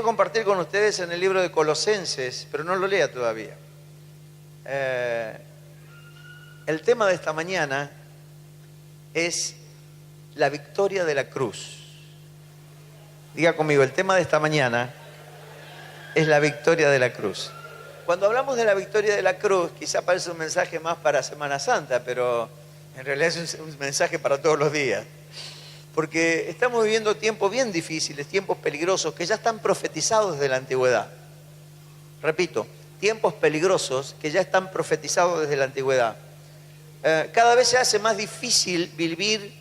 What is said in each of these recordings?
compartir con ustedes en el libro de Colosenses, pero no lo lea todavía. El tema de esta mañana es la victoria de la cruz. Diga conmigo, el tema de esta mañana es la victoria de la cruz. Cuando hablamos de la victoria de la cruz, quizá parece un mensaje más para Semana Santa, pero en realidad es un mensaje para todos los días. Porque estamos viviendo tiempos bien difíciles, tiempos peligrosos, que ya están profetizados desde la antigüedad. Repito, tiempos peligrosos que ya están profetizados desde la antigüedad. Cada vez se hace más difícil vivir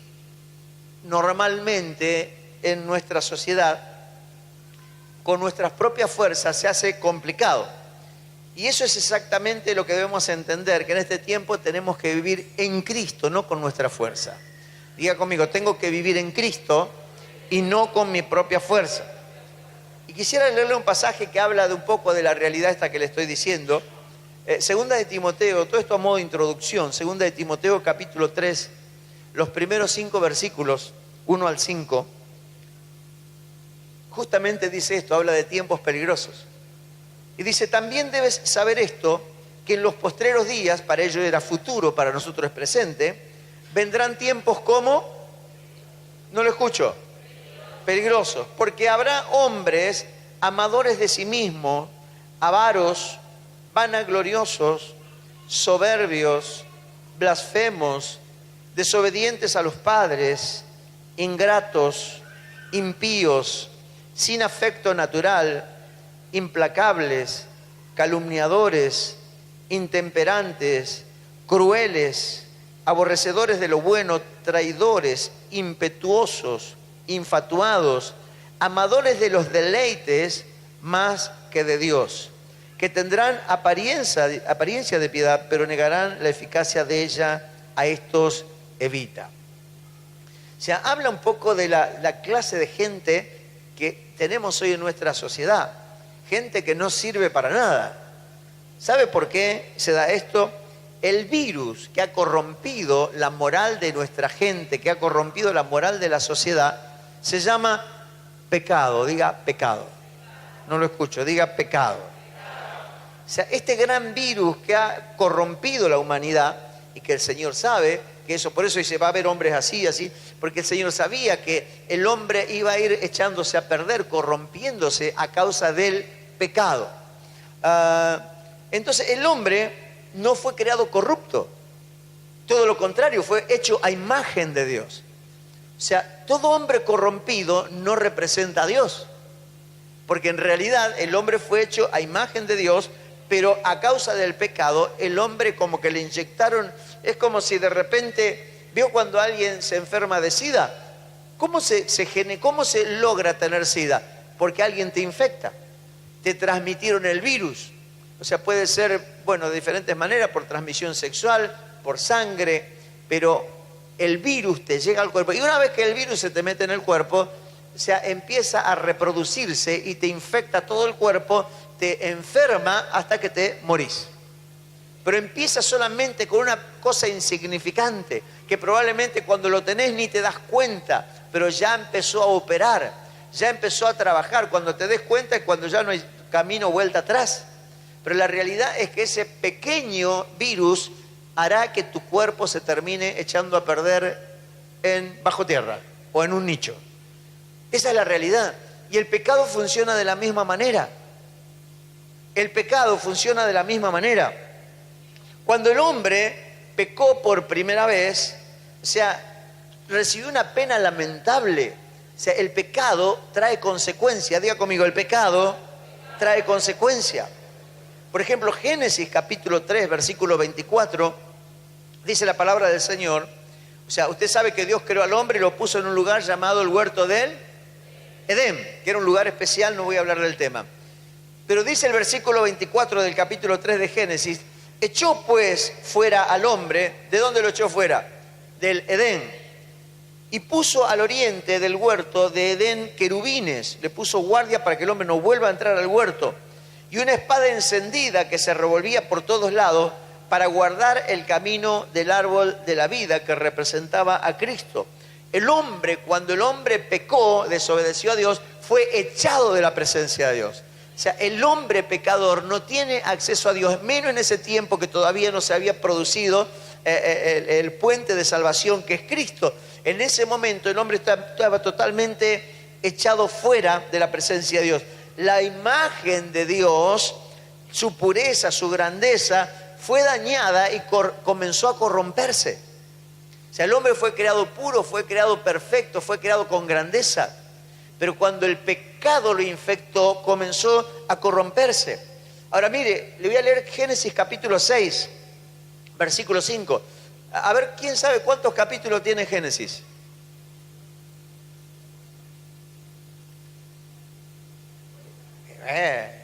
normalmente en nuestra sociedad. Con nuestras propias fuerzas se hace complicado. Y eso es exactamente lo que debemos entender, que en este tiempo tenemos que vivir en Cristo, no con nuestra fuerza. Diga conmigo, tengo que vivir en Cristo y no con mi propia fuerza. Y quisiera leerle un pasaje que habla de un poco de la realidad esta que le estoy diciendo. Segunda de Timoteo, todo esto a modo de introducción. Segunda de Timoteo, capítulo 3, los primeros 5 versículos, 1 al 5. Justamente dice esto, habla de tiempos peligrosos. Y dice, también debes saber esto, que en los postreros días, para ellos era futuro, para nosotros es presente, vendrán tiempos como, no lo escucho, peligrosos, porque habrá hombres amadores de sí mismos, avaros, vanagloriosos, soberbios, blasfemos, desobedientes a los padres, ingratos, impíos, sin afecto natural, implacables, calumniadores, intemperantes, crueles, aborrecedores de lo bueno, traidores, impetuosos, infatuados, amadores de los deleites más que de Dios, que tendrán apariencia de piedad, pero negarán la eficacia de ella. A estos evita. O sea, habla un poco de la clase de gente que tenemos hoy en nuestra sociedad. Gente que no sirve para nada. ¿Sabe por qué se da esto? El virus que ha corrompido la moral de nuestra gente, que ha corrompido la moral de la sociedad, se llama pecado. Diga pecado. No lo escucho, diga pecado. O sea, este gran virus que ha corrompido la humanidad y que el Señor sabe que eso, por eso dice, va a haber hombres así, así, porque el Señor sabía que el hombre iba a ir echándose a perder, corrompiéndose a causa del pecado. Entonces el hombre no fue creado corrupto, todo lo contrario, fue hecho a imagen de Dios. O sea, todo hombre corrompido no representa a Dios, porque en realidad el hombre fue hecho a imagen de Dios, pero a causa del pecado, el hombre como que le inyectaron, es como si de repente, ¿vio cuando alguien se enferma de SIDA? ¿Cómo se logra tener SIDA? Porque alguien te infecta, te transmitieron el virus. O sea, puede ser, bueno, de diferentes maneras, por transmisión sexual, por sangre, pero el virus te llega al cuerpo. Y una vez que el virus se te mete en el cuerpo, o sea, empieza a reproducirse y te infecta todo el cuerpo, te enferma hasta que te morís. Pero empieza solamente con una cosa insignificante, que probablemente cuando lo tenés ni te das cuenta, pero ya empezó a operar, ya empezó a trabajar. Cuando te des cuenta es cuando ya no hay camino vuelta atrás. Pero la realidad es que ese pequeño virus hará que tu cuerpo se termine echando a perder bajo tierra o en un nicho. Esa es la realidad. Y el pecado funciona de la misma manera. El pecado funciona de la misma manera. Cuando el hombre pecó por primera vez, o sea, recibió una pena lamentable. O sea, el pecado trae consecuencia. Diga conmigo, el pecado trae consecuencia. Por ejemplo, Génesis capítulo 3, versículo 24, dice la palabra del Señor. O sea, usted sabe que Dios creó al hombre y lo puso en un lugar llamado el huerto del Edén, que era un lugar especial, no voy a hablar del tema. Pero dice el versículo 24 del capítulo 3 de Génesis, echó pues fuera al hombre. ¿De dónde lo echó fuera? Del Edén. Y puso al oriente del huerto de Edén querubines. Le puso guardia para que el hombre no vuelva a entrar al huerto. Y una espada encendida que se revolvía por todos lados para guardar el camino del árbol de la vida que representaba a Cristo. El hombre, cuando el hombre pecó, desobedeció a Dios, fue echado de la presencia de Dios. O sea, el hombre pecador no tiene acceso a Dios, menos en ese tiempo que todavía no se había producido el puente de salvación que es Cristo. En ese momento el hombre estaba totalmente echado fuera de la presencia de Dios. La imagen de Dios, su pureza, su grandeza, fue dañada y comenzó a corromperse. O sea, el hombre fue creado puro, fue creado perfecto, fue creado con grandeza. Pero cuando el pecado lo infectó, comenzó a corromperse. Ahora mire, le voy a leer Génesis capítulo 6, versículo 5. A ver, ¿quién sabe cuántos capítulos tiene Génesis?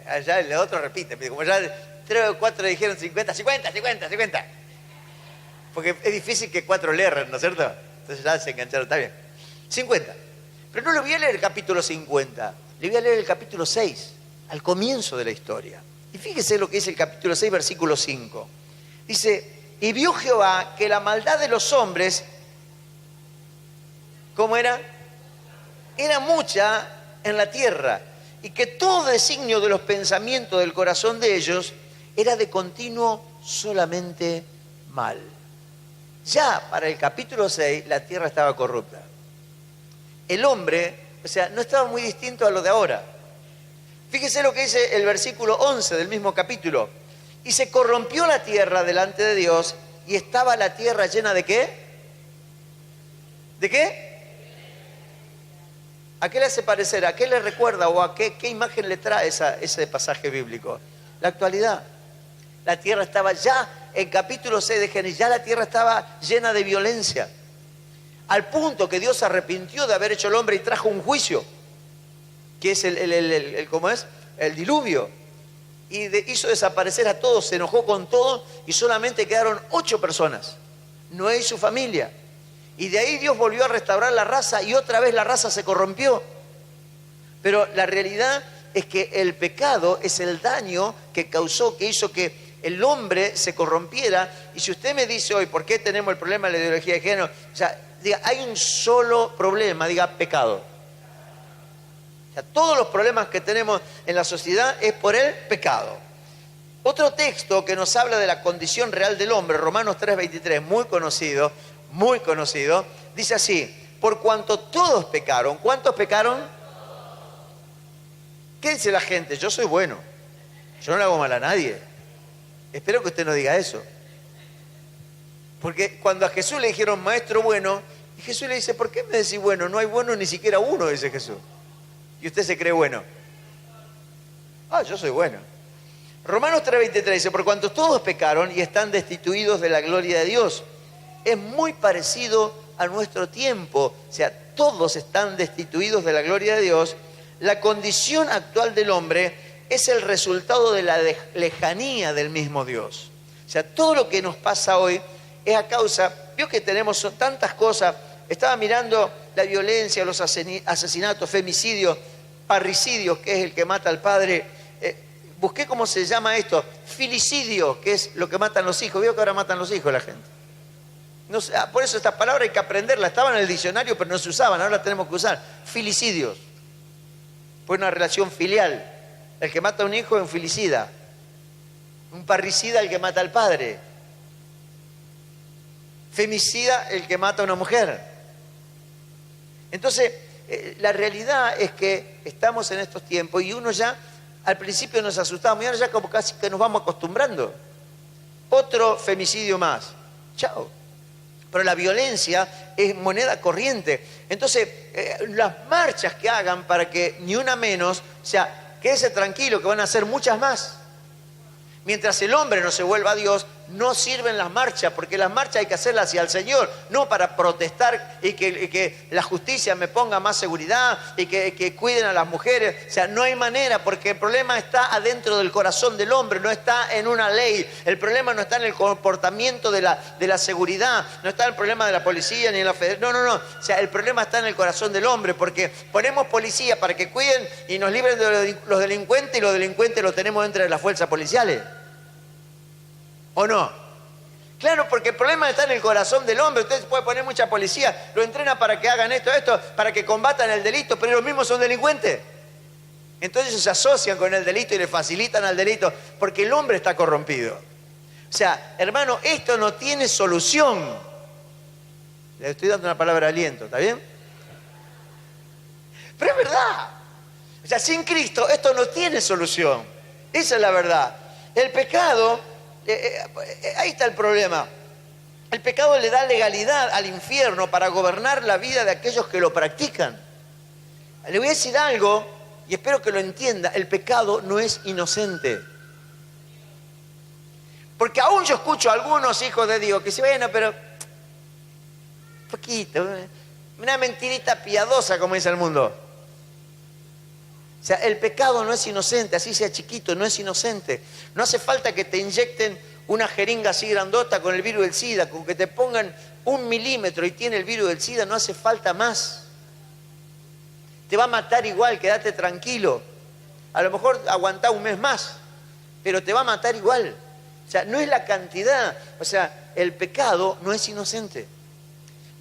Allá el otro repite, como ya 3 o 4 dijeron 50. Porque es difícil que 4 le erren, ¿no es cierto? Entonces ya se engancharon, está bien. 50. Pero no le voy a leer el capítulo 50, le voy a leer el capítulo 6, al comienzo de la historia. Y fíjese lo que dice el capítulo 6, versículo 5. Dice, y vio Jehová que la maldad de los hombres, ¿cómo era? Era mucha en la tierra, y que todo designio de los pensamientos del corazón de ellos era de continuo solamente mal. Ya para el capítulo 6 la tierra estaba corrupta. El hombre, o sea, no estaba muy distinto a lo de ahora. Fíjese lo que dice el versículo 11 del mismo capítulo. Y se corrompió la tierra delante de Dios, y estaba la tierra llena ¿de qué? ¿De qué? ¿A qué le hace parecer? ¿A qué le recuerda o a qué imagen le trae ese pasaje bíblico? La actualidad. La tierra estaba ya, en capítulo 6 de Génesis, ya la tierra estaba llena de violencia. Al punto que Dios se arrepintió de haber hecho el hombre y trajo un juicio, que es ¿cómo es? El diluvio. Y hizo desaparecer a todos, se enojó con todos y solamente quedaron 8 personas, Noé y su familia. Y de ahí Dios volvió a restaurar la raza y otra vez la raza se corrompió. Pero la realidad es que el pecado es el daño que causó, que hizo que el hombre se corrompiera. Y si usted me dice hoy, ¿por qué tenemos el problema de la ideología de género? O sea, diga, hay un solo problema, diga pecado. O sea, todos los problemas que tenemos en la sociedad es por el pecado. Otro texto que nos habla de la condición real del hombre, Romanos 3:23, muy conocido, dice así, por cuanto todos pecaron. ¿Cuántos pecaron? ¿Qué dice la gente? Yo soy bueno, yo no le hago mal a nadie. Espero que usted no diga eso. Porque cuando a Jesús le dijeron maestro bueno, y Jesús le dice, ¿por qué me decís bueno? No hay bueno ni siquiera uno, dice Jesús. Y usted se cree bueno. Ah, yo soy bueno. Romanos 3:23 dice, por cuanto todos pecaron y están destituidos de la gloria de Dios. Es muy parecido a nuestro tiempo. O sea, todos están destituidos de la gloria de Dios. La condición actual del hombre es el resultado de la lejanía del mismo Dios. O sea, todo lo que nos pasa hoy es a causa, vio que tenemos tantas cosas. Estaba mirando la violencia, los asesinatos, femicidios, parricidios, que es el que mata al padre. Busqué cómo se llama esto, filicidio, que es lo que matan los hijos. Vio que ahora matan los hijos la gente. No sé, por eso estas palabras hay que aprenderlas. Estaban en el diccionario, pero no se usaban, ahora las tenemos que usar. Filicidios. Fue una relación filial. El que mata a un hijo es un filicida. Un parricida el que mata al padre. Femicida el que mata a una mujer. Entonces, la realidad es que estamos en estos tiempos y uno ya, al principio nos asustamos y ahora ya como casi que nos vamos acostumbrando. Otro femicidio más. Chao. Pero la violencia es moneda corriente. Entonces, las marchas que hagan para que ni una menos, o sea, quédese tranquilo que van a hacer muchas más. Mientras el hombre no se vuelva a Dios, no sirven las marchas, porque las marchas hay que hacerlas hacia el Señor, no para protestar y que la justicia me ponga más seguridad y que cuiden a las mujeres. O sea, no hay manera, porque el problema está adentro del corazón del hombre, no está en una ley. El problema no está en el comportamiento de la seguridad, no está el problema de la policía ni en la federación. No. O sea, el problema está en el corazón del hombre, porque ponemos policía para que cuiden y nos libren de los delincuentes, y los delincuentes los tenemos dentro de las fuerzas policiales. ¿O no? Claro, porque el problema está en el corazón del hombre. Usted puede poner mucha policía, lo entrena para que hagan esto, para que combatan el delito, pero ellos mismos son delincuentes. Entonces se asocian con el delito y le facilitan al delito porque el hombre está corrompido. O sea, hermano, esto no tiene solución. Le estoy dando una palabra de aliento, ¿está bien? Pero es verdad. O sea, sin Cristo esto no tiene solución. Esa es la verdad. El pecado, ahí está el problema. El pecado le da legalidad al infierno para gobernar la vida de aquellos que lo practican. Le voy a decir algo y espero que lo entienda. El pecado no es inocente. Porque aún yo escucho a algunos hijos de Dios que dicen, bueno, pero poquito, una mentirita piadosa, como dice el mundo. O sea, el pecado no es inocente, así sea chiquito, no es inocente. No hace falta que te inyecten una jeringa así grandota con el virus del SIDA, con que te pongan 1 milímetro y tiene el virus del SIDA, no hace falta más. Te va a matar igual, quédate tranquilo. A lo mejor aguantá un mes más, pero te va a matar igual. O sea, no es la cantidad, o sea, el pecado no es inocente.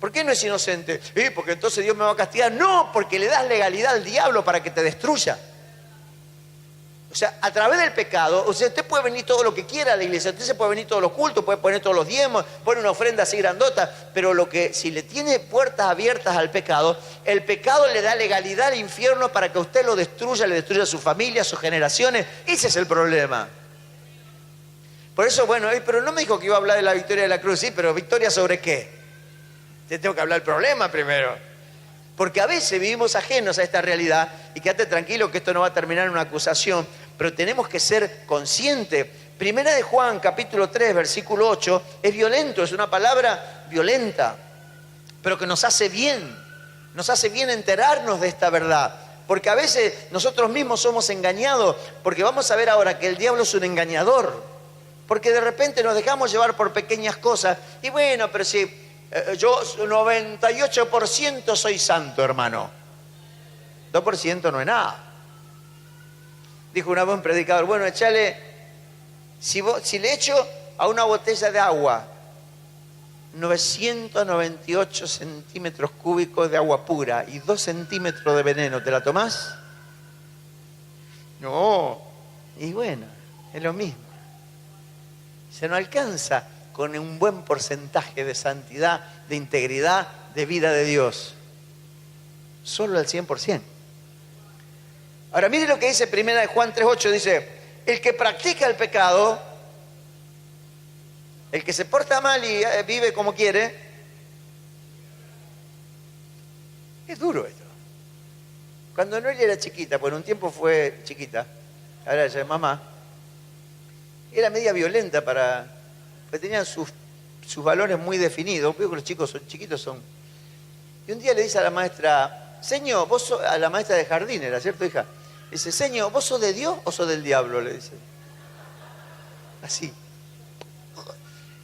¿Por qué no es inocente? Porque entonces Dios me va a castigar. No, porque le das legalidad al diablo para que te destruya. O sea, a través del pecado, o sea, usted puede venir todo lo que quiera a la iglesia, usted se puede venir todos los cultos, puede poner todos los diezmos, pone una ofrenda así grandota, pero si le tiene puertas abiertas al pecado, el pecado le da legalidad al infierno para que usted lo destruya, le destruya a su familia, a sus generaciones. Ese es el problema. Por eso, bueno, pero no me dijo que iba a hablar de la victoria de la cruz, sí, pero ¿victoria sobre qué? Te tengo que hablar del problema primero. Porque a veces vivimos ajenos a esta realidad y quédate tranquilo que esto no va a terminar en una acusación, pero tenemos que ser conscientes. Primera de Juan, capítulo 3, versículo 8, es violento, es una palabra violenta, pero que nos hace bien enterarnos de esta verdad. Porque a veces nosotros mismos somos engañados, porque vamos a ver ahora que el diablo es un engañador. Porque de repente nos dejamos llevar por pequeñas cosas y bueno, pero si... yo 98% soy santo, hermano. 2% no es nada. Dijo una vez un predicador, bueno, échale, si le echo a una botella de agua 998 centímetros cúbicos de agua pura y 2 centímetros de veneno, ¿te la tomás? No. Y bueno, es lo mismo. Se no alcanza con un buen porcentaje de santidad, de integridad, de vida de Dios. Solo al 100%. Ahora, mire lo que dice Primera de Juan 3:8, dice, el que practica el pecado, el que se porta mal y vive como quiere, es duro esto. Cuando Noelia era chiquita, por un tiempo fue chiquita, ahora ella es mamá, era media violenta porque tenían sus valores muy definidos. Veo que los chicos son chiquitos. Y un día le dice a la maestra, señor, vos sos, a la maestra de jardín, ¿era cierto, hija? Dice, señor, ¿vos sos de Dios o sos del diablo? Le dice. Así.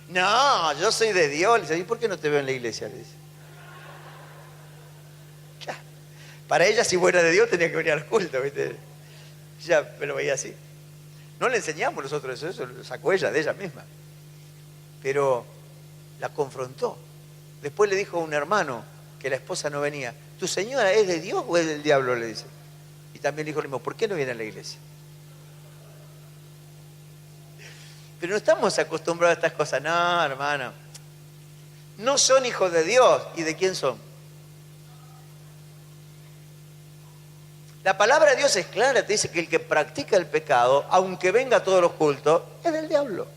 No, yo soy de Dios. Le dice, ¿y por qué no te veo en la iglesia? Le dice. Ya. Para ella, si fuera de Dios, tenía que venir al culto, ¿viste? Ya, pero veía así. No le enseñamos nosotros eso lo sacó ella de ella misma. Pero la confrontó. Después le dijo a un hermano que la esposa no venía, ¿tu señora es de Dios o es del diablo? Le dice. Y también le dijo lo mismo, ¿por qué no viene a la iglesia? Pero no estamos acostumbrados a estas cosas. No, hermano. No son hijos de Dios. ¿Y de quién son? La palabra de Dios es clara, te dice que el que practica el pecado, aunque venga a todos los cultos, es del diablo.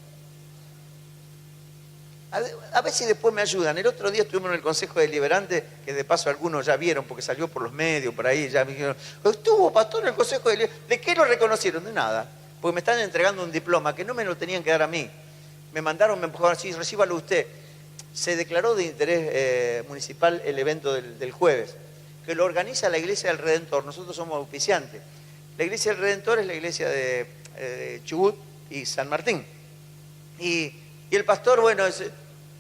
A ver si después me ayudan. El otro día estuvimos en el Consejo Deliberante, que de paso algunos ya vieron, porque salió por los medios, por ahí, ya me dijeron, estuvo pastor en el Consejo Deliberante. ¿De qué lo reconocieron? De nada. Porque me están entregando un diploma que no me lo tenían que dar a mí. Me mandaron, me empujaron así, recíbalo usted. Se declaró de interés municipal el evento del jueves, que lo organiza la Iglesia del Redentor. Nosotros somos auspiciantes. La Iglesia del Redentor es la iglesia de Chubut y San Martín. Y el pastor, bueno,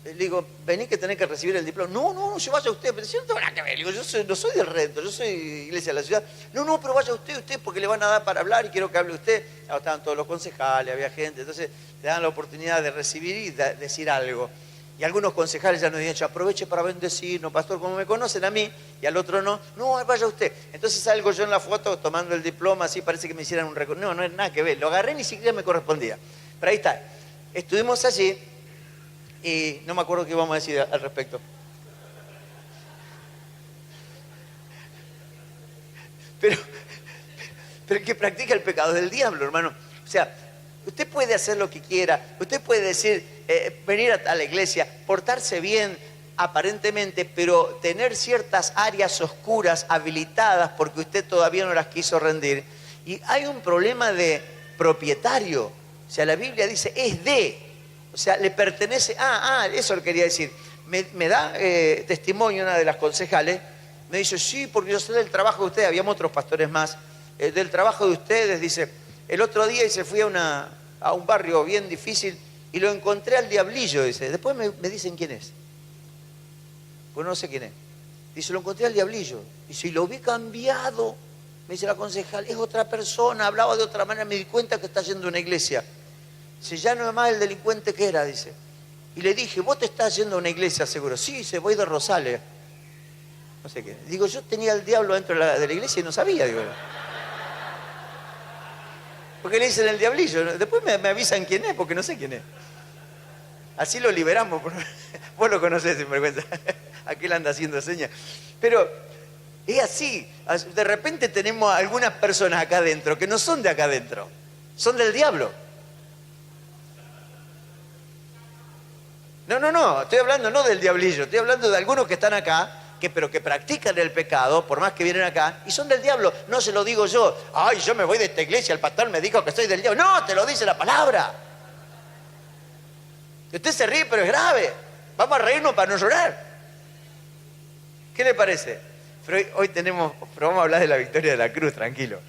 le digo, vení que tenés que recibir el diploma. No, yo vaya usted. Pero yo no tengo nada que ver. Digo, no soy del Redentor, yo soy iglesia de la ciudad. No, pero vaya usted, porque le van a dar para hablar y quiero que hable usted. Ahora estaban todos los concejales, había gente. Entonces te dan la oportunidad de recibir y de decir algo. Y algunos concejales ya nos dijeron, aproveche para bendecirnos, pastor, como me conocen a mí, y al otro no, no, vaya usted. Entonces salgo yo en la foto tomando el diploma, así parece que me hicieran un reconocimiento. No, no es nada que ver, lo agarré, ni siquiera me correspondía. Pero ahí está, estuvimos allí, y no me acuerdo qué íbamos a decir al respecto. Pero el que practica el pecado es del diablo, hermano. O sea, usted puede hacer lo que quiera, usted puede decir, venir a la iglesia, portarse bien aparentemente, pero tener ciertas áreas oscuras habilitadas porque usted todavía no las quiso rendir. Y hay un problema de propietario. O sea, la Biblia dice, es de, o sea, le pertenece, eso lo quería decir. Me da testimonio una de las concejales, me dice, sí, porque yo sé del trabajo de ustedes, habíamos otros pastores más, del trabajo de ustedes, dice, el otro día y se fui a un barrio bien difícil y lo encontré al diablillo, dice. Después me dicen quién es. Pues no sé quién es. Dice, lo encontré al diablillo. Dice, y lo vi cambiado. Me dice la concejal, es otra persona, hablaba de otra manera, me di cuenta que está yendo a una iglesia. Dice, ya no es más el delincuente que era, dice. Y le dije, vos te estás yendo a una iglesia seguro. Sí, dice, voy de Rosales. No sé qué. Digo, yo tenía al diablo dentro de la iglesia y no sabía, digo. Porque le dicen el diablillo. Después me avisan quién es, porque no sé quién es. Así lo liberamos. Vos lo conocés, sin vergüenza. Aquel anda haciendo señas. Pero es así. De repente tenemos algunas personas acá adentro que no son de acá adentro. Son del diablo. No. Estoy hablando no del diablillo. Estoy hablando de algunos que están acá, pero que practican el pecado, por más que vienen acá, y son del diablo. No se lo digo yo. Ay, yo me voy de esta iglesia, el pastor me dijo que soy del diablo. No, te lo dice la palabra. Usted se ríe, pero es grave. Vamos a reírnos para no llorar. ¿Qué le parece? Pero vamos a hablar de la victoria de la cruz, tranquilo.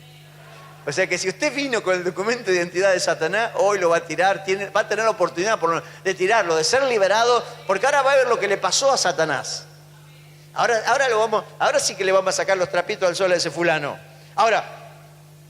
O sea que si usted vino con el documento de identidad de Satanás, hoy lo va a tirar, va a tener la oportunidad de tirarlo, de ser liberado, porque ahora va a ver lo que le pasó a Satanás. Ahora sí que le vamos a sacar los trapitos al sol a ese fulano. Ahora,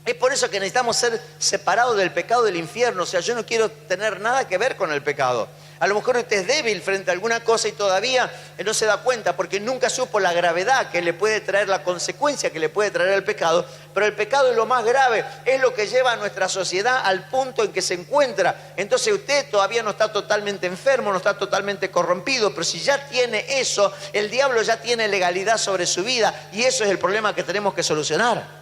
es por eso que necesitamos ser separados del pecado del infierno. O sea, yo no quiero tener nada que ver con el pecado. A lo mejor usted es débil frente a alguna cosa y todavía no se da cuenta porque nunca supo la gravedad que le puede traer, la consecuencia que le puede traer el pecado. Pero el pecado es lo más grave, es lo que lleva a nuestra sociedad al punto en que se encuentra. Entonces usted todavía no está totalmente enfermo, no está totalmente corrompido, pero si ya tiene eso, el diablo ya tiene legalidad sobre su vida y eso es el problema que tenemos que solucionar.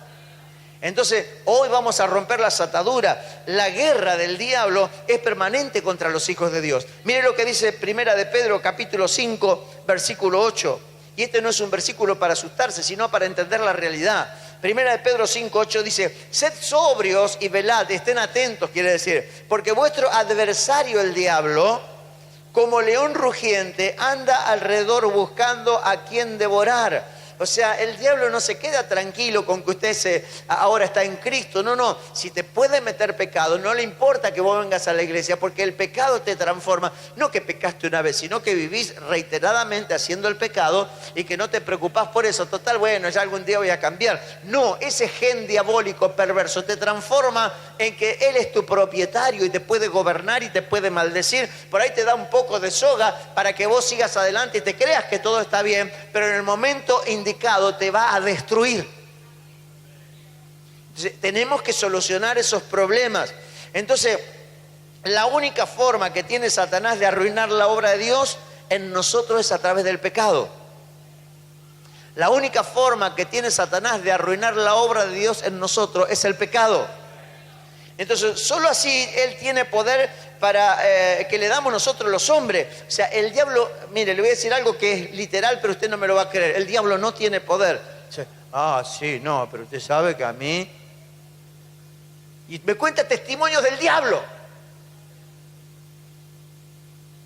Entonces, hoy vamos a romper las ataduras. La guerra del diablo es permanente contra los hijos de Dios. Mire lo que dice Primera de Pedro, capítulo 5, versículo 8. Y este no es un versículo para asustarse, sino para entender la realidad. Primera de Pedro 5, 8 dice, sed sobrios y velad, estén atentos, quiere decir, porque vuestro adversario el diablo, como león rugiente, anda alrededor buscando a quien devorar. O sea, el diablo no se queda tranquilo con que usted ahora está en Cristo. No. Si te puede meter pecado, no le importa que vos vengas a la iglesia, porque el pecado te transforma. No que pecaste una vez, sino que vivís reiteradamente haciendo el pecado y que no te preocupás por eso. Total, bueno, ya algún día voy a cambiar. No, ese gen diabólico perverso te transforma en que Él es tu propietario y te puede gobernar y te puede maldecir. Por ahí te da un poco de soga para que vos sigas adelante y te creas que todo está bien, pero en el momento indicado te va a destruir. Entonces, tenemos que solucionar esos problemas. Entonces, la única forma que tiene Satanás de arruinar la obra de Dios en nosotros es a través del pecado. La única forma que tiene Satanás de arruinar la obra de Dios en nosotros es el pecado. Entonces, solo así Él tiene poder para que le damos nosotros los hombres. O sea, el diablo, mire, le voy a decir algo que es literal, pero usted no me lo va a creer. El diablo no tiene poder. O sea, sí, no, pero usted sabe que a mí... Y me cuenta testimonios del diablo.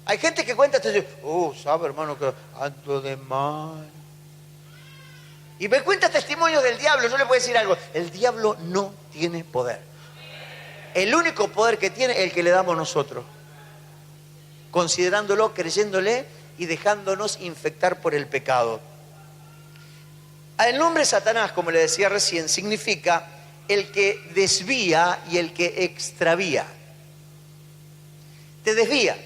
Hay gente que cuenta testimonios. Sabe, hermano, que ando de mal. Y me cuenta testimonios del diablo. Yo le voy a decir algo. El diablo no tiene poder. El único poder que tiene es el que le damos nosotros, considerándolo, creyéndole y dejándonos infectar por el pecado. El nombre Satanás, como le decía recién, significa el que desvía y el que extravía. Te desvía.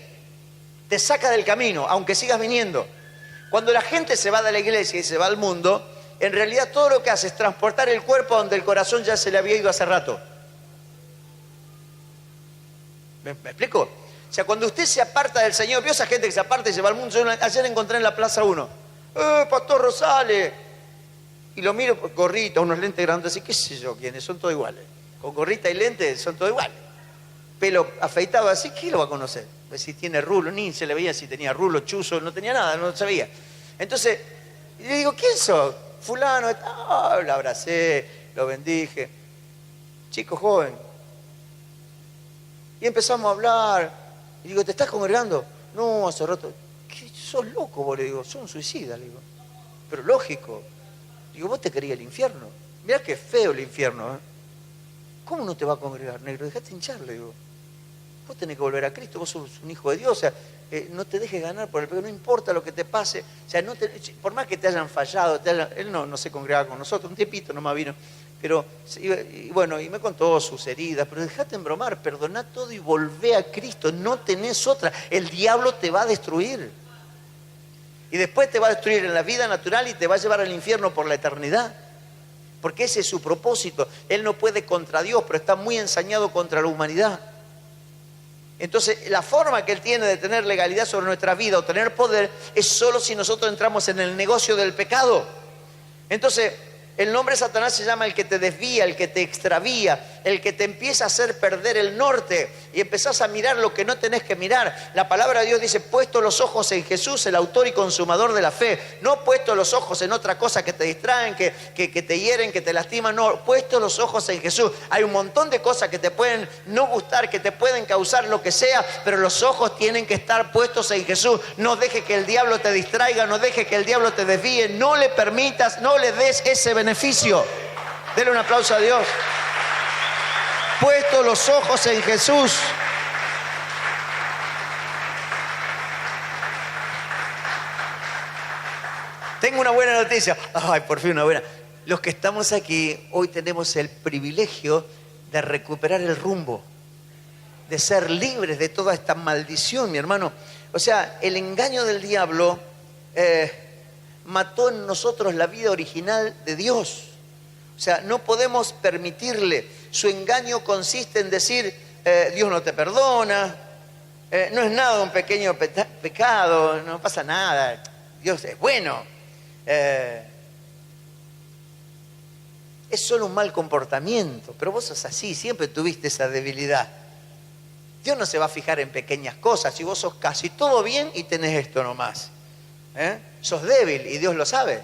Te saca del camino, aunque sigas viniendo. Cuando la gente se va de la iglesia y se va al mundo, en realidad todo lo que hace es transportar el cuerpo donde el corazón ya se le había ido hace rato. ¿Me explico? O sea, cuando usted se aparta del Señor, vio esa gente que se aparta y se va al mundo. Yo ayer encontré en la plaza uno, Pastor Rosales. Y lo miro, gorrita, unos lentes grandes, así, qué sé yo quiénes, son todos iguales. Con gorrita y lentes son todos iguales. Pelo afeitado así, ¿quién lo va a conocer? Pues si tiene rulo, ni se le veía si tenía rulo, chuzo, no tenía nada, no sabía. Entonces, le digo, ¿quién sos? Fulano, lo abracé, lo bendije. Chico joven. Y empezamos a hablar. Y digo, ¿te estás congregando? No, hace rato. ¿Qué? Sos loco, vos, le digo, sos un suicida, le digo. Pero lógico. Digo, vos te querías el infierno. Mirá qué feo el infierno, ¿eh? ¿Cómo no te va a congregar, negro? Dejate hinchar, le digo. Vos tenés que volver a Cristo, vos sos un hijo de Dios, o sea, no te dejes ganar por el pecado, no importa lo que te pase, o sea, por más que te hayan fallado, él no se congregaba con nosotros, un tiempito nomás vino, pero, y bueno, y me contó sus heridas, pero dejate embromar, perdoná todo y volvé a Cristo, no tenés otra, el diablo te va a destruir. Y después te va a destruir en la vida natural y te va a llevar al infierno por la eternidad. Porque ese es su propósito. Él no puede contra Dios, pero está muy ensañado contra la humanidad. Entonces, la forma que él tiene de tener legalidad sobre nuestra vida o tener poder es solo si nosotros entramos en el negocio del pecado. Entonces, el nombre de Satanás se llama el que te desvía, el que te extravía, el que te empieza a hacer perder el norte y empezás a mirar lo que no tenés que mirar. La palabra de Dios dice, puesto los ojos en Jesús, el autor y consumador de la fe. No puesto los ojos en otra cosa que te distraen, que te hieren, que te lastiman. No, puesto los ojos en Jesús. Hay un montón de cosas que te pueden no gustar, que te pueden causar lo que sea, pero los ojos tienen que estar puestos en Jesús. No deje que el diablo te distraiga, no deje que el diablo te desvíe. No le permitas, no le des ese beneficio. Dele un aplauso a Dios. Puesto los ojos en Jesús. Tengo una buena noticia. Ay, por fin una buena. Los que estamos aquí hoy tenemos el privilegio de recuperar el rumbo, de ser libres de toda esta maldición, mi hermano. O sea, el engaño del diablo mató en nosotros la vida original de Dios. O sea, no podemos permitirle. Su engaño consiste en decir, Dios no te perdona, no es nada un pequeño pecado, no pasa nada, Dios es bueno. Es solo un mal comportamiento, pero vos sos así, siempre tuviste esa debilidad. Dios no se va a fijar en pequeñas cosas, si vos sos casi todo bien y tenés esto nomás. Sos débil y Dios lo sabe.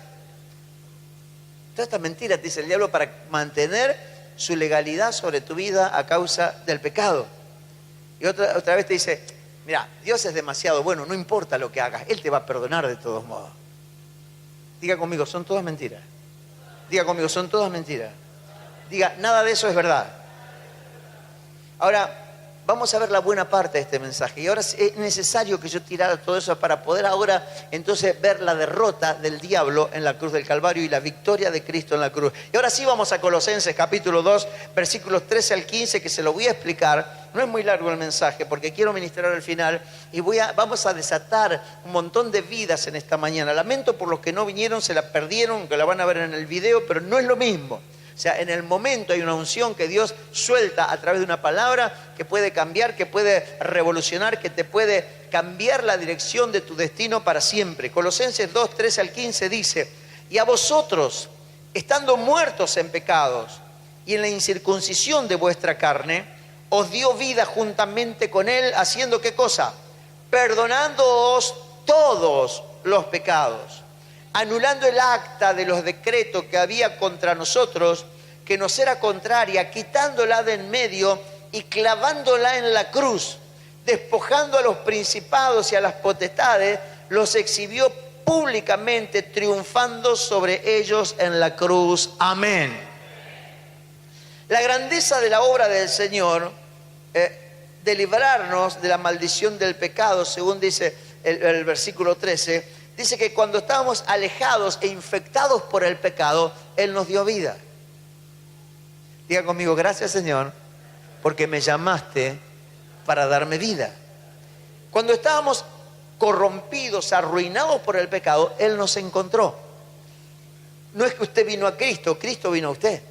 Todas estas mentiras dice el diablo para mantener su legalidad sobre tu vida a causa del pecado. Y otra vez te dice, mira, Dios es demasiado bueno, no importa lo que hagas, Él te va a perdonar de todos modos. Diga conmigo, son todas mentiras. Diga conmigo, son todas mentiras. Diga, nada de eso es verdad. Ahora, vamos a ver la buena parte de este mensaje. Y ahora es necesario que yo tirara todo eso para poder ahora entonces ver la derrota del diablo en la cruz del Calvario y la victoria de Cristo en la cruz. Y ahora sí vamos a Colosenses capítulo 2, versículos 13 al 15, que se lo voy a explicar. No es muy largo el mensaje porque quiero ministrar al final y vamos a desatar un montón de vidas en esta mañana. Lamento por los que no vinieron, se la perdieron, que la van a ver en el video, pero no es lo mismo. O sea, en el momento hay una unción que Dios suelta a través de una palabra que puede cambiar, que puede revolucionar, que te puede cambiar la dirección de tu destino para siempre. Colosenses 2, 13 al 15 dice, y a vosotros, estando muertos en pecados y en la incircuncisión de vuestra carne, os dio vida juntamente con Él, haciendo ¿qué cosa? Perdonándoos todos los pecados, anulando el acta de los decretos que había contra nosotros, que nos era contraria, quitándola de en medio y clavándola en la cruz, despojando a los principados y a las potestades, los exhibió públicamente, triunfando sobre ellos en la cruz. Amén. La grandeza de la obra del Señor, de librarnos de la maldición del pecado, según dice el versículo 13, dice que cuando estábamos alejados e infectados por el pecado, Él nos dio vida. Diga conmigo, gracias Señor, porque me llamaste para darme vida. Cuando estábamos corrompidos, arruinados por el pecado, Él nos encontró. No es que usted vino a Cristo, Cristo vino a usted.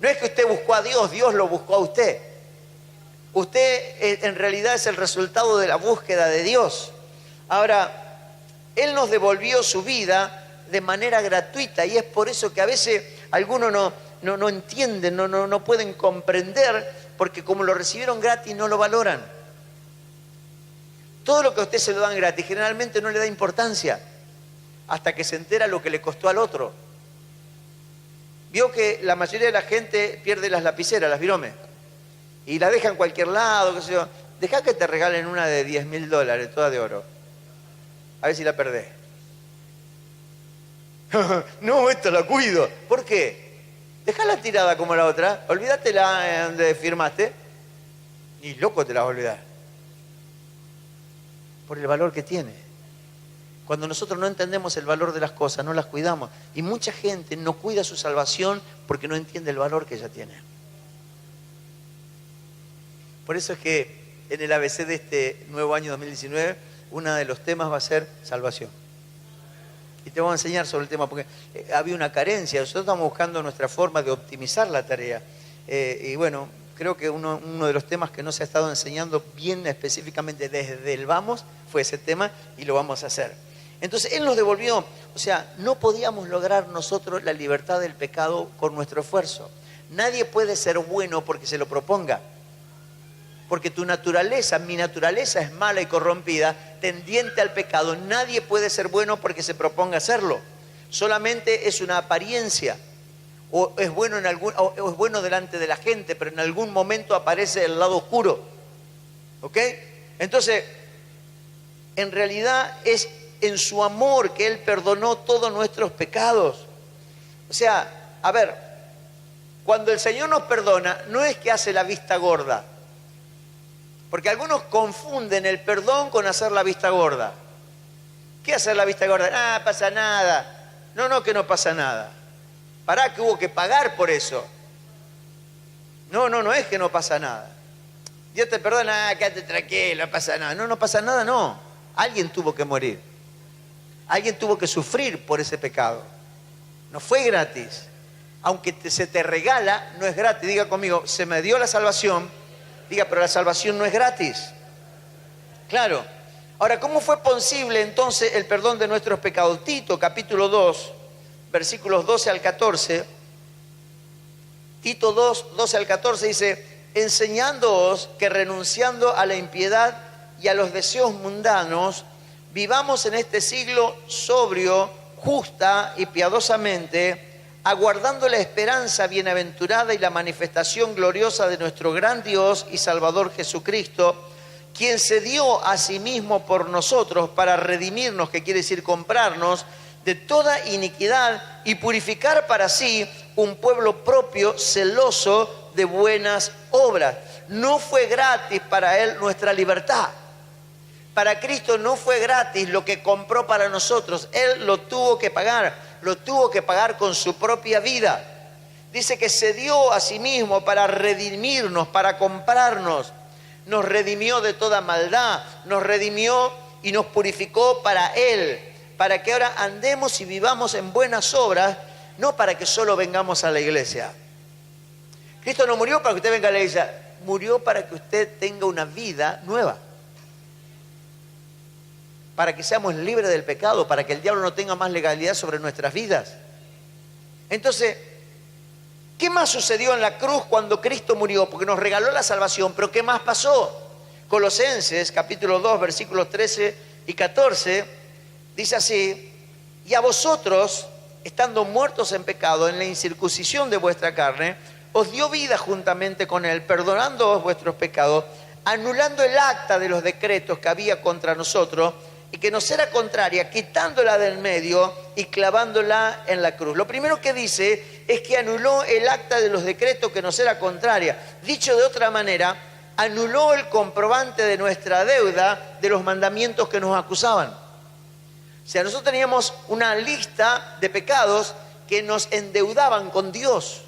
No es que usted buscó a Dios, Dios lo buscó a usted. Usted en realidad es el resultado de la búsqueda de Dios. Ahora, Él nos devolvió su vida de manera gratuita y es por eso que a veces algunos no entienden, no pueden comprender, porque como lo recibieron gratis no lo valoran. Todo lo que a usted se lo dan gratis generalmente no le da importancia hasta que se entera lo que le costó al otro. Vio que la mayoría de la gente pierde las lapiceras, las viromes, y las deja en cualquier lado, qué sé yo. Deja que te regalen una de $10.000, toda de oro. A ver si la perdés. No, esta la cuido. ¿Por qué? Dejala tirada como la otra. Olvídatela donde firmaste. Ni loco te la vas a olvidar. Por el valor que tiene. Cuando nosotros no entendemos el valor de las cosas, no las cuidamos. Y mucha gente no cuida su salvación porque no entiende el valor que ella tiene. Por eso es que en el ABC de este nuevo año 2019, uno de los temas va a ser salvación. Y te voy a enseñar sobre el tema, porque había una carencia. Nosotros estamos buscando nuestra forma de optimizar la tarea. Y bueno, creo que uno de los temas que no se ha estado enseñando bien específicamente desde el vamos fue ese tema y lo vamos a hacer. Entonces Él nos devolvió, o sea, no podíamos lograr nosotros la libertad del pecado con nuestro esfuerzo. Nadie puede ser bueno porque se lo proponga. Porque tu naturaleza, mi naturaleza es mala y corrompida, tendiente al pecado. Nadie puede ser bueno porque se proponga hacerlo. Solamente es una apariencia. O es bueno o es bueno delante de la gente, pero en algún momento aparece el lado oscuro. ¿Ok? Entonces, en realidad es en su amor que Él perdonó todos nuestros pecados. O sea, a ver, cuando el Señor nos perdona, no es que hace la vista gorda. Porque algunos confunden el perdón con hacer la vista gorda. ¿Qué hacer la vista gorda? Ah, pasa nada. No, que no pasa nada. Pará, que hubo que pagar por eso. No es que no pasa nada. Dios te perdona, quédate tranquilo, no pasa nada. No pasa nada, no. Alguien tuvo que morir. Alguien tuvo que sufrir por ese pecado. No fue gratis. Aunque se te regala, no es gratis. Diga conmigo, se me dio la salvación. Diga, pero la salvación no es gratis. Claro. Ahora, ¿cómo fue posible entonces el perdón de nuestros pecados? Tito, capítulo 2, versículos 12 al 14. Tito 2, 12 al 14 dice, enseñándoos que renunciando a la impiedad y a los deseos mundanos, vivamos en este siglo sobrio, justa y piadosamente, aguardando la esperanza bienaventurada y la manifestación gloriosa de nuestro gran Dios y Salvador Jesucristo, quien se dio a sí mismo por nosotros para redimirnos, que quiere decir comprarnos, de toda iniquidad y purificar para sí un pueblo propio, celoso de buenas obras. No fue gratis para Él nuestra libertad. Para Cristo no fue gratis lo que compró para nosotros. Él lo tuvo que pagar. Lo tuvo que pagar con su propia vida. Dice que se dio a sí mismo para redimirnos, para comprarnos. Nos redimió de toda maldad, nos redimió y nos purificó para Él, para que ahora andemos y vivamos en buenas obras, no para que solo vengamos a la iglesia. Cristo no murió para que usted venga a la iglesia, murió para que usted tenga una vida nueva. Para que seamos libres del pecado, para que el diablo no tenga más legalidad sobre nuestras vidas. Entonces, ¿qué más sucedió en la cruz cuando Cristo murió? Porque nos regaló la salvación, pero ¿qué más pasó? Colosenses, capítulo 2, versículos 13 y 14, dice así, y a vosotros, estando muertos en pecado, en la incircuncisión de vuestra carne, os dio vida juntamente con Él, perdonándoos vuestros pecados, anulando el acta de los decretos que había contra nosotros, y que nos era contraria, quitándola del medio y clavándola en la cruz. Lo primero que dice es que anuló el acta de los decretos que nos era contraria. Dicho de otra manera, anuló el comprobante de nuestra deuda de los mandamientos que nos acusaban. O sea, nosotros teníamos una lista de pecados que nos endeudaban con Dios.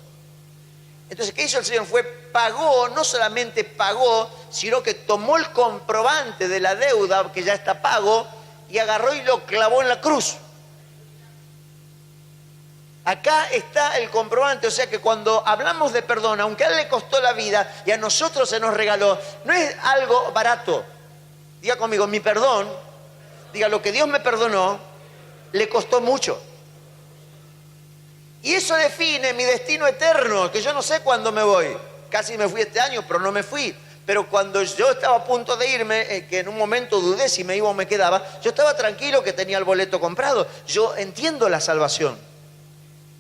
Entonces, ¿qué hizo el Señor? Pagó, no solamente pagó, sino que tomó el comprobante de la deuda que ya está pago y agarró y lo clavó en la cruz. Acá está el comprobante, o sea que cuando hablamos de perdón, aunque a él le costó la vida y a nosotros se nos regaló, no es algo barato. Diga conmigo, mi perdón, diga, lo que Dios me perdonó, le costó mucho. Y eso define mi destino eterno, que yo no sé cuándo me voy. Casi me fui este año, pero no me fui. Pero cuando yo estaba a punto de irme, que en un momento dudé si me iba o me quedaba, yo estaba tranquilo que tenía el boleto comprado. Yo entiendo la salvación.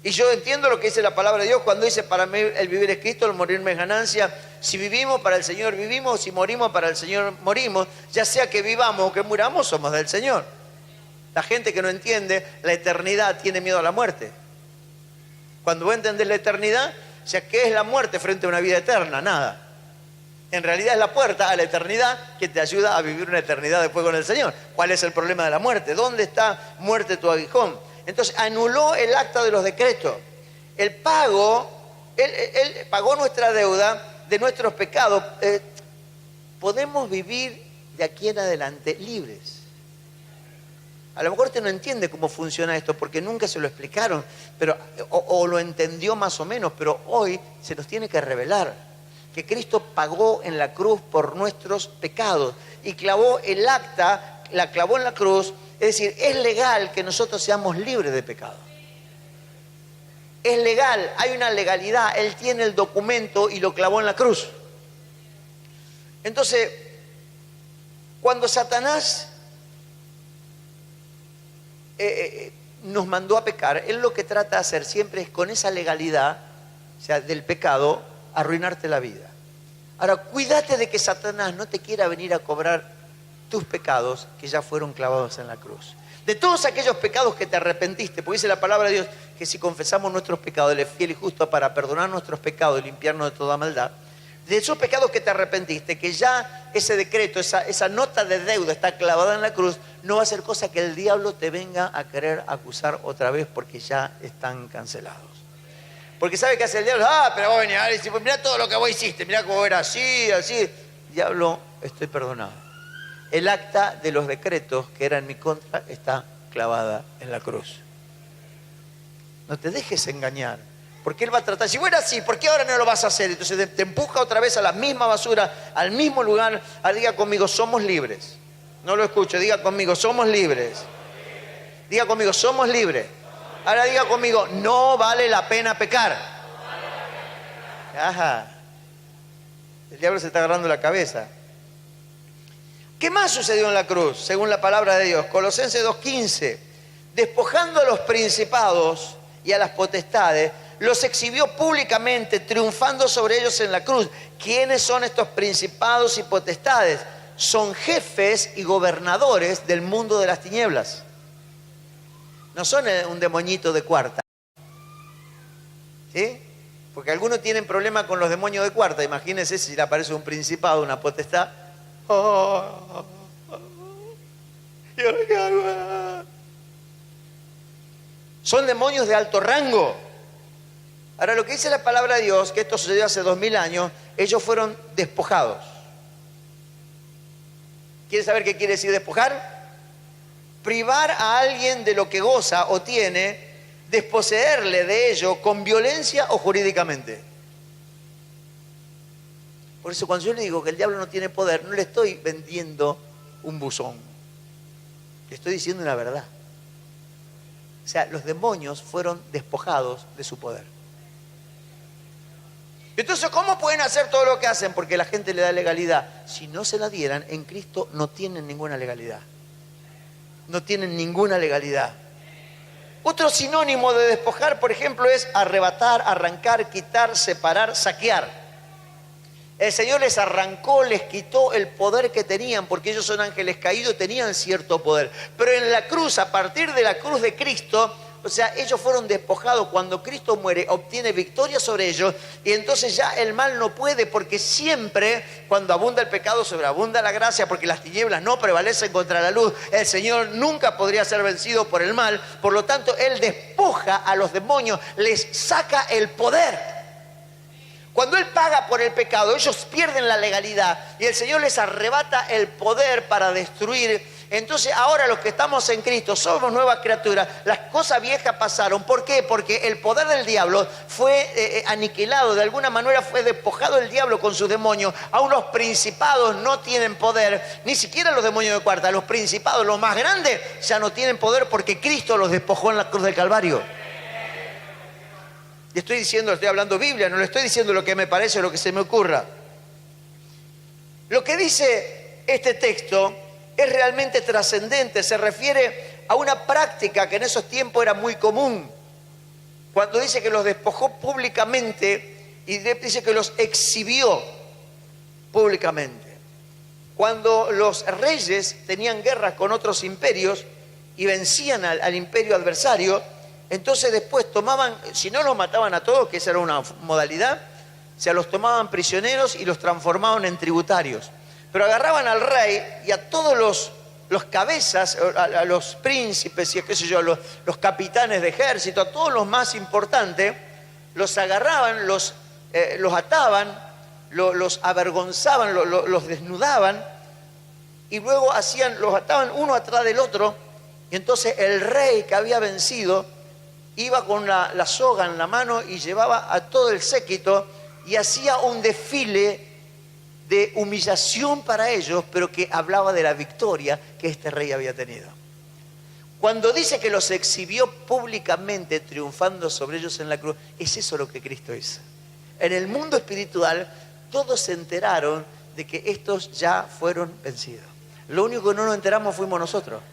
Y yo entiendo lo que dice la palabra de Dios cuando dice, para mí el vivir es Cristo, el morirme es ganancia. Si vivimos, para el Señor vivimos. Si morimos, para el Señor morimos. Ya sea que vivamos o que muramos, somos del Señor. La gente que no entiende la eternidad tiene miedo a la muerte. Cuando vos entendés la eternidad, o sea, ¿qué es la muerte frente a una vida eterna? Nada. En realidad es la puerta a la eternidad que te ayuda a vivir una eternidad después con el Señor. ¿Cuál es el problema de la muerte? ¿Dónde está muerte tu aguijón? Entonces anuló el acta de los decretos. El pago, él pagó nuestra deuda de nuestros pecados. Podemos vivir de aquí en adelante libres. A lo mejor usted no entiende cómo funciona esto porque nunca se lo explicaron, pero, o lo entendió más o menos, pero hoy se nos tiene que revelar que Cristo pagó en la cruz por nuestros pecados y clavó el acta, la clavó en la cruz. Es decir, es legal que nosotros seamos libres de pecado. Es legal, hay una legalidad. Él tiene el documento y lo clavó en la cruz. Entonces, cuando Satanás nos mandó a pecar, él lo que trata de hacer siempre es con esa legalidad, o sea, del pecado, arruinarte la vida. Ahora, cuídate de que Satanás no te quiera venir a cobrar tus pecados que ya fueron clavados en la cruz. De todos aquellos pecados que te arrepentiste, porque dice la palabra de Dios que si confesamos nuestros pecados, Él es fiel y justo para perdonar nuestros pecados y limpiarnos de toda maldad. De esos pecados que te arrepentiste, que ya ese decreto, esa nota de deuda está clavada en la cruz, no va a ser cosa que el diablo te venga a querer acusar otra vez porque ya están cancelados. Porque sabe que hace el diablo, pero vos venís a decir, pues mirá todo lo que vos hiciste, mirá cómo era así. Diablo, estoy perdonado. El acta de los decretos que era en mi contra está clavada en la cruz. No te dejes engañar, porque él va a tratar, si fuera así, ¿por qué ahora no lo vas a hacer? Entonces te empuja otra vez a la misma basura, al mismo lugar. Diga conmigo, somos libres. No lo escucho, diga conmigo, somos libres. Diga conmigo, somos libres. Ahora diga conmigo, no vale la pena pecar. Ajá. El diablo se está agarrando la cabeza. ¿Qué más sucedió en la cruz, según la palabra de Dios? Colosenses 2:15. Despojando a los principados y a las potestades, los exhibió públicamente, triunfando sobre ellos en la cruz. ¿Quiénes son estos principados y potestades? Son jefes y gobernadores del mundo de las tinieblas. No son un demonito de cuarta. ¿Sí? Porque algunos tienen problemas con los demonios de cuarta. Imagínense si le aparece un principado, una potestad. Son demonios de alto rango. Ahora, lo que dice la palabra de Dios, que esto sucedió hace 2000 años, ellos fueron despojados. ¿Quiere saber qué quiere decir despojar? Privar a alguien de lo que goza o tiene, desposeerle de ello con violencia o jurídicamente. Por eso cuando yo le digo que el diablo no tiene poder, no le estoy vendiendo un buzón. Le estoy diciendo una verdad. O sea, los demonios fueron despojados de su poder. Entonces, ¿cómo pueden hacer todo lo que hacen? Porque la gente le da legalidad. Si no se la dieran, en Cristo no tienen ninguna legalidad. No tienen ninguna legalidad. Otro sinónimo de despojar, por ejemplo, es arrebatar, arrancar, quitar, separar, saquear. El Señor les arrancó, les quitó el poder que tenían, porque ellos son ángeles caídos, tenían cierto poder. Pero en la cruz, a partir de la cruz de Cristo, o sea, ellos fueron despojados. Cuando Cristo muere, obtiene victoria sobre ellos, y entonces ya el mal no puede, porque siempre, cuando abunda el pecado, sobreabunda la gracia, porque las tinieblas no prevalecen contra la luz. El Señor nunca podría ser vencido por el mal, por lo tanto, Él despoja a los demonios, les saca el poder. Cuando Él paga por el pecado, ellos pierden la legalidad y el Señor les arrebata el poder para destruir. Entonces ahora los que estamos en Cristo somos nuevas criaturas. Las cosas viejas pasaron. ¿Por qué? Porque el poder del diablo fue aniquilado. De alguna manera fue despojado el diablo con sus demonios. Aún los principados no tienen poder. Ni siquiera los demonios de cuarta. Los principados, los más grandes, ya no tienen poder porque Cristo los despojó en la cruz del Calvario. Y estoy hablando Biblia, no le estoy diciendo lo que me parece o lo que se me ocurra. Lo que dice este texto es realmente trascendente, se refiere a una práctica que en esos tiempos era muy común. Cuando dice que los despojó públicamente y dice que los exhibió públicamente. Cuando los reyes tenían guerras con otros imperios y vencían al imperio adversario, entonces después tomaban, si no los mataban a todos, que esa era una modalidad, se los tomaban prisioneros y los transformaban en tributarios. Pero agarraban al rey y a todos los cabezas, a los príncipes y qué sé yo, los capitanes de ejército, a todos los más importantes, los agarraban, los ataban, los avergonzaban, los desnudaban y luego los ataban uno atrás del otro. Y entonces el rey que había vencido iba con la soga en la mano y llevaba a todo el séquito y hacía un desfile de humillación para ellos, pero que hablaba de la victoria que este rey había tenido. Cuando dice que los exhibió públicamente triunfando sobre ellos en la cruz, es eso lo que Cristo hizo. En el mundo espiritual todos se enteraron de que estos ya fueron vencidos. Lo único que no nos enteramos fuimos nosotros.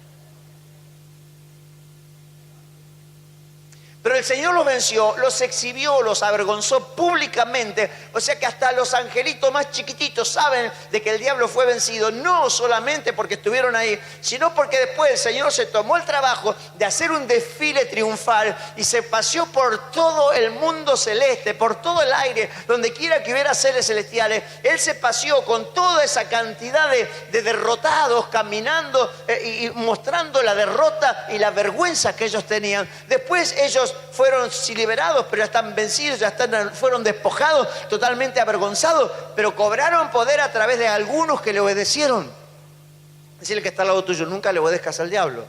Pero el Señor los venció, los exhibió, los avergonzó públicamente. O sea que hasta los angelitos más chiquititos saben de que el diablo fue vencido. No solamente porque estuvieron ahí, sino porque después el Señor se tomó el trabajo de hacer un desfile triunfal y se paseó por todo el mundo celeste, por todo el aire, donde quiera que hubiera seres celestiales. Él se paseó con toda esa cantidad de derrotados caminando y mostrando la derrota y la vergüenza que ellos tenían. Después ellos fueron liberados, pero ya están vencidos, fueron despojados, totalmente avergonzados, pero cobraron poder a través de algunos que le obedecieron. Decirle que está al lado tuyo, nunca le obedezcas al diablo.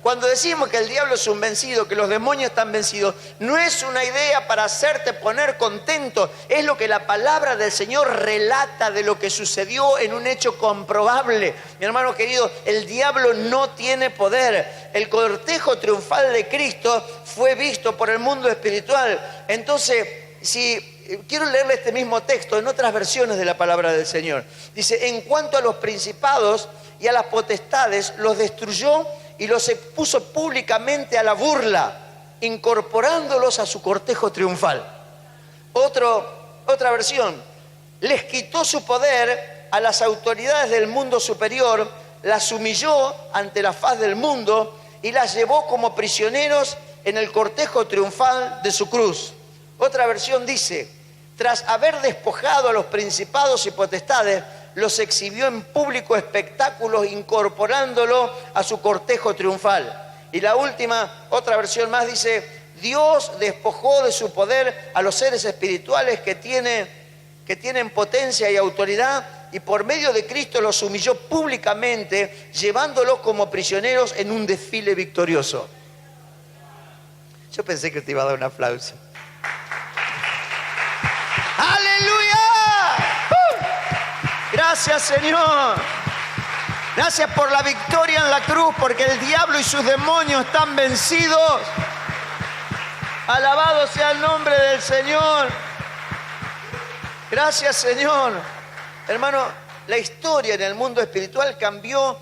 Cuando decimos que el diablo es un vencido, que los demonios están vencidos, no es una idea para hacerte poner contento, es lo que la palabra del Señor relata de lo que sucedió en un hecho comprobable. Mi hermano querido, el diablo no tiene poder. El cortejo triunfal de Cristo fue visto por el mundo espiritual. Entonces, quiero leerle este mismo texto en otras versiones de la palabra del Señor. Dice, en cuanto a los principados y a las potestades, los destruyó y los expuso públicamente a la burla, incorporándolos a su cortejo triunfal. Otra versión, les quitó su poder a las autoridades del mundo superior, las humilló ante la faz del mundo y las llevó como prisioneros en el cortejo triunfal de su cruz. Otra versión dice, tras haber despojado a los principados y potestades, los exhibió en público espectáculos, incorporándolo a su cortejo triunfal. Y la última, otra versión más, dice, Dios despojó de su poder a los seres espirituales que tienen potencia y autoridad, y por medio de Cristo los humilló públicamente, llevándolos como prisioneros en un desfile victorioso. Yo pensé que te iba a dar un aplauso. ¡Aleluya! Gracias, Señor. Gracias por la victoria en la cruz, porque el diablo y sus demonios están vencidos. Alabado sea el nombre del Señor. Gracias, Señor. Hermano, la historia en el mundo espiritual cambió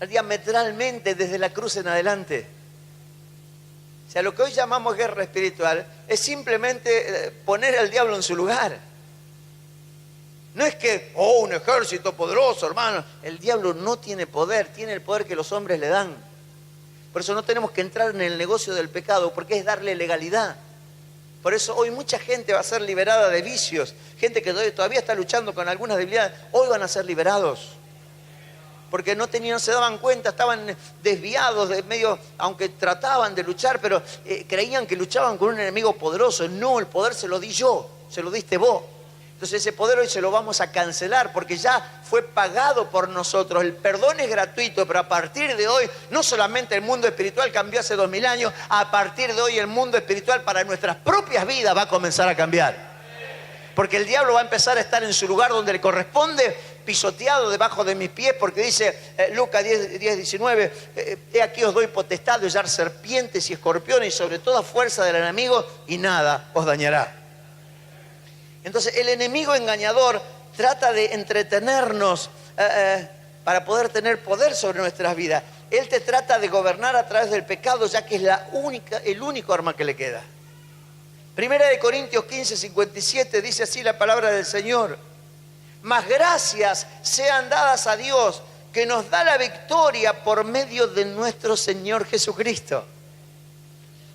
diametralmente desde la cruz en adelante. O sea, lo que hoy llamamos guerra espiritual es simplemente poner al diablo en su lugar. No es que, un ejército poderoso, hermano. El diablo no tiene poder, tiene el poder que los hombres le dan. Por eso no tenemos que entrar en el negocio del pecado, porque es darle legalidad. Por eso hoy mucha gente va a ser liberada de vicios. Gente que todavía está luchando con algunas debilidades, hoy van a ser liberados. Porque no se daban cuenta, estaban desviados de medio, aunque trataban de luchar, pero creían que luchaban con un enemigo poderoso. No, el poder se lo di yo. se lo diste vos. Entonces ese poder hoy se lo vamos a cancelar porque ya fue pagado por nosotros. El perdón es gratuito, pero a partir de hoy, no solamente el mundo espiritual cambió hace 2000 años, a partir de hoy el mundo espiritual para nuestras propias vidas va a comenzar a cambiar. Porque el diablo va a empezar a estar en su lugar donde le corresponde, pisoteado debajo de mis pies, porque dice Lucas 10:19, he aquí os doy potestad de hollar serpientes y escorpiones y sobre toda fuerza del enemigo y nada os dañará. Entonces el enemigo engañador trata de entretenernos para poder tener poder sobre nuestras vidas. Él te trata de gobernar a través del pecado, ya que es el único arma que le queda. Primera de Corintios 15:57 dice así la palabra del Señor: mas gracias sean dadas a Dios que nos da la victoria por medio de nuestro Señor Jesucristo.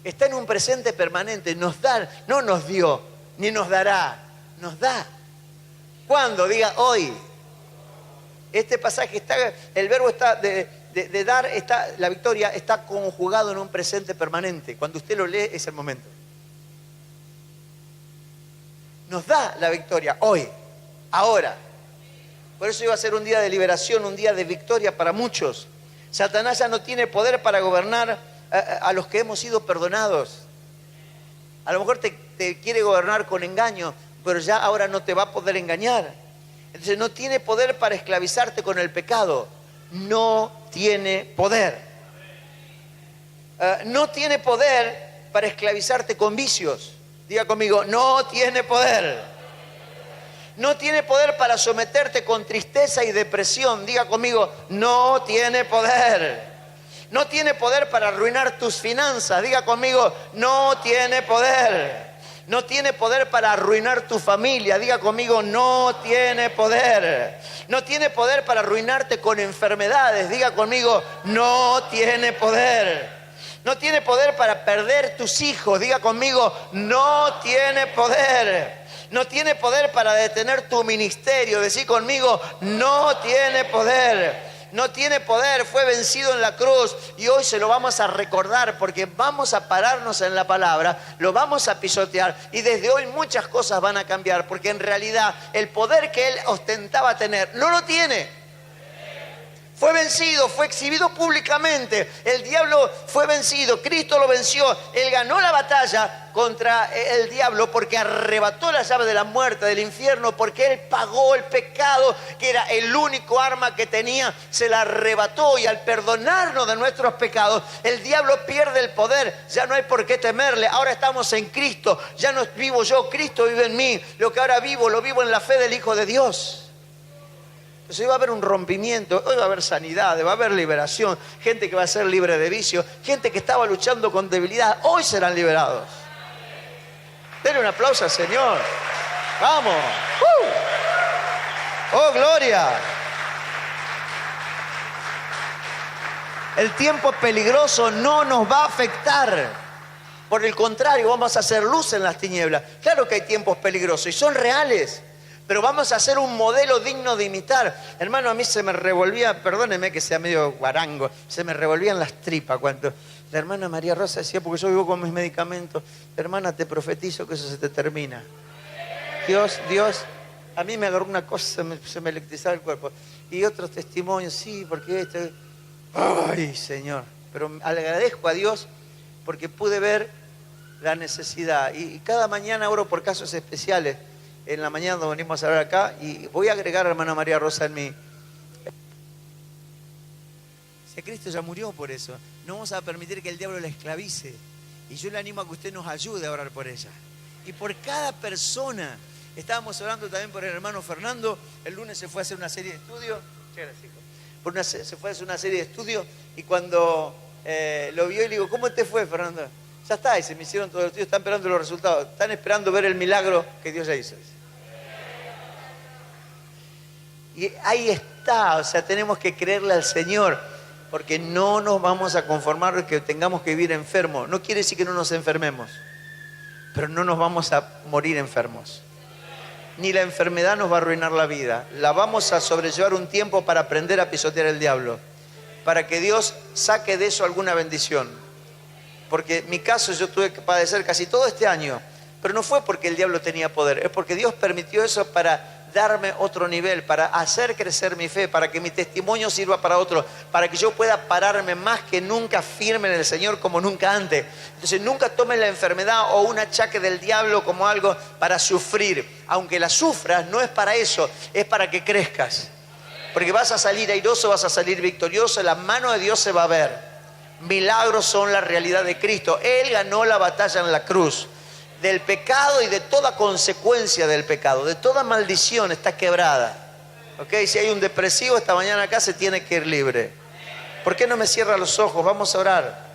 Está en un presente permanente, nos da, no nos dio, ni nos dará. Nos da. ¿Cuándo? Diga hoy. Este pasaje está, el verbo está de dar, está, la victoria está conjugado en un presente permanente. Cuando usted lo lee es el momento. Nos da la victoria hoy, ahora. Por eso iba a ser un día de liberación, un día de victoria para muchos. Satanás ya no tiene poder para gobernar a los que hemos sido perdonados. A lo mejor te quiere gobernar con engaño, pero ya ahora no te va a poder engañar. Entonces no tiene poder para esclavizarte con el pecado. No tiene poder. No tiene poder para esclavizarte con vicios. Diga conmigo, no tiene poder. No tiene poder para someterte con tristeza y depresión. Diga conmigo, no tiene poder. No tiene poder para arruinar tus finanzas. Diga conmigo, no tiene poder. No tiene poder para arruinar tu familia. Diga conmigo, no tiene poder. No tiene poder para arruinarte con enfermedades. Diga conmigo, no tiene poder. No tiene poder para perder tus hijos. Diga conmigo, no tiene poder. No tiene poder para detener tu ministerio. Decí conmigo, no tiene poder. No tiene poder, fue vencido en la cruz y hoy se lo vamos a recordar porque vamos a pararnos en la palabra, lo vamos a pisotear y desde hoy muchas cosas van a cambiar porque en realidad el poder que él ostentaba tener no lo tiene. Fue vencido, fue exhibido públicamente, el diablo fue vencido, Cristo lo venció, él ganó la batalla contra el diablo porque arrebató la llave de la muerte, del infierno, porque él pagó el pecado que era el único arma que tenía, se la arrebató y al perdonarnos de nuestros pecados, el diablo pierde el poder, ya no hay por qué temerle, ahora estamos en Cristo, ya no vivo yo, Cristo vive en mí, lo que ahora vivo, lo vivo en la fe del Hijo de Dios. Entonces va a haber un rompimiento, hoy va a haber sanidad, va a haber liberación, gente que va a ser libre de vicio, gente que estaba luchando con debilidad, hoy serán liberados. Denle un aplauso al Señor. ¡Vamos! ¡Oh, gloria! El tiempo peligroso no nos va a afectar. Por el contrario, vamos a hacer luz en las tinieblas. Claro que hay tiempos peligrosos y son reales. Pero vamos a hacer un modelo digno de imitar. Hermano, a mí se me revolvía, perdóneme que sea medio guarango, se me revolvían las tripas cuando la hermana María Rosa decía, porque yo vivo con mis medicamentos, hermana, te profetizo que eso se te termina. Dios, a mí me agarró una cosa, se me electrizaba el cuerpo. Y otros testimonios, sí, porque esto... Ay, Señor. Pero agradezco a Dios porque pude ver la necesidad. Y cada mañana oro por casos especiales. En la mañana nos venimos a hablar acá y voy a agregar a hermana María Rosa en mi... Si Cristo ya murió por eso, no vamos a permitir que el diablo la esclavice. Y yo le animo a que usted nos ayude a orar por ella. Y por cada persona. Estábamos orando también por el hermano Fernando. El lunes se fue a hacer una serie de estudios. Se fue a hacer una serie de estudios y cuando lo vio y le digo, ¿cómo te fue, Fernando? Ya está, y se me hicieron todos los estudios, están esperando los resultados, están esperando ver el milagro que Dios ya hizo. Y ahí está, o sea, tenemos que creerle al Señor, porque no nos vamos a conformar de que tengamos que vivir enfermos. No quiere decir que no nos enfermemos, pero no nos vamos a morir enfermos. Ni la enfermedad nos va a arruinar la vida. La vamos a sobrellevar un tiempo para aprender a pisotear el diablo, para que Dios saque de eso alguna bendición. Porque en mi caso yo tuve que padecer casi todo este año Pero no fue porque el diablo tenía poder, es porque Dios permitió eso para darme otro nivel, para hacer crecer mi fe, para que mi testimonio sirva para otros, para que yo pueda pararme más que nunca firme en el Señor como nunca antes. Entonces nunca tomes la enfermedad o un achaque del diablo como algo para sufrir. Aunque la sufras, no es para eso, es para que crezcas. Porque vas a salir airoso, vas a salir victorioso, la mano de Dios se va a ver. Milagros son la realidad de Cristo. Él ganó la batalla en la cruz. Del pecado y de toda consecuencia del pecado, de toda maldición está quebrada. ¿Ok? Si hay un depresivo esta mañana acá, se tiene que ir libre. ¿Por qué no me cierra los ojos? Vamos a orar.